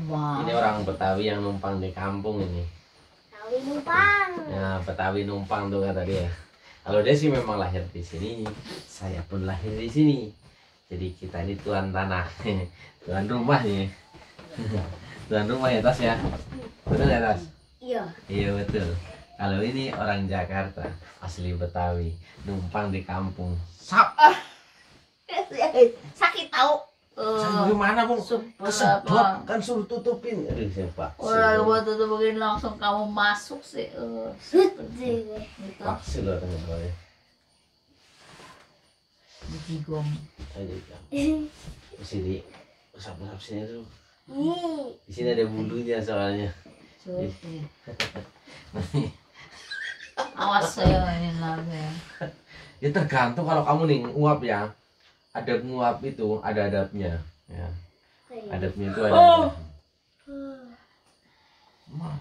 Wow. Ini orang Betawi yang numpang di kampung ini. Betawi numpang. Nah, Betawi numpang tuh kata dia. Kalau dia sih memang lahir di sini, saya pun lahir di sini. Jadi kita ini tuan tanah, tuan rumah nih. Tuan rumah ya Tas ya. Betul ya Tas? Iya. Iya betul. Kalau ini orang Jakarta, asli Betawi, numpang di kampung. Sap. Sakit tahu. Saya gimana Bung? Kesedot kan suruh tutupin. Aduh siapa? Udah buat tutup begini langsung kamu masuk sih. Sedih. Gitu. Vaksin loh teman teman. Digigong. Ayo kan. Mesti di usap-usap sini tuh. Nih. Di sini ada bulunya soalnya. Cuy. Awas saya ini lagi. Ya tergantung kalau kamu nih nguap ya. Ada nguap itu ada adabnya. Ya. Adabnya itu ada. Maaf.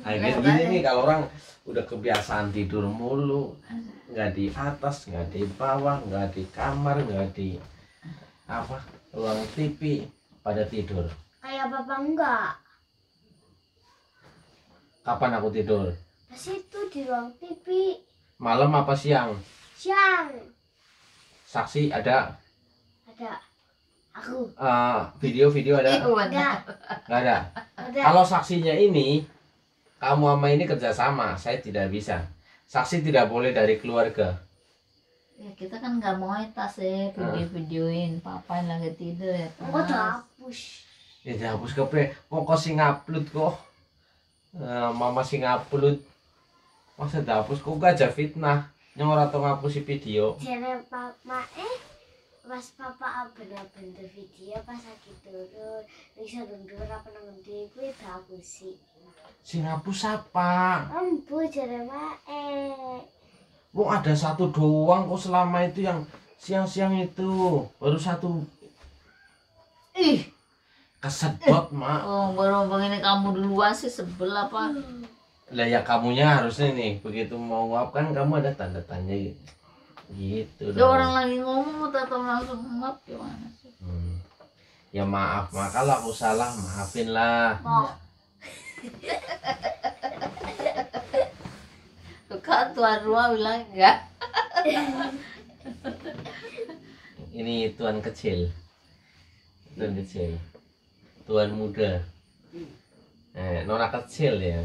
Kayak gini nih kalau orang udah kebiasaan tidur mulu, nggak di atas, nggak di bawah, nggak di kamar, nggak di apa ruang TV, pada tidur. Kayak bapak enggak. Kapan aku tidur? Pas itu di ruang TV. Malam apa siang? Siang. Saksi ada? Ada. Aku. Video-video ada? Ada. Nggak ada. Ada. Kalau saksinya ini, kamu sama ini kerjasama, saya tidak bisa. Saksi tidak boleh dari keluarga. Ya kita kan nggak mau tas ya video-videoin papa yang lagi tidur ya. Aku dihapus. Ya dihapus kepe, kok sing upload kok. Mama sing upload. Masa dihapus kok gak aja fitnah. Yang orang tuh ngapusi video. Jare papa pas papa bener-bener video pas lagi turun bisa dundur apa nanti gue dihapusi. Sing ngapus apa? Ambu jare mae. Wong ada satu doang kok selama itu yang siang-siang itu. Baru satu. Ih, Kesedot mak. oh, baru begini kamu duluan sih sebel apa? Lah ya kamunya harusnya nih begitu mau ngap kan kamu ada tanda tanya gitu Ada orang lagi ngomong atau langsung ngap gimana sih? Ya maaf mak kalau aku salah maafin lah. Kok Tuh kan tuan rumah bilang enggak. Ini tuan kecil. Tuan kecil. Tuan muda. Nona kecil ya.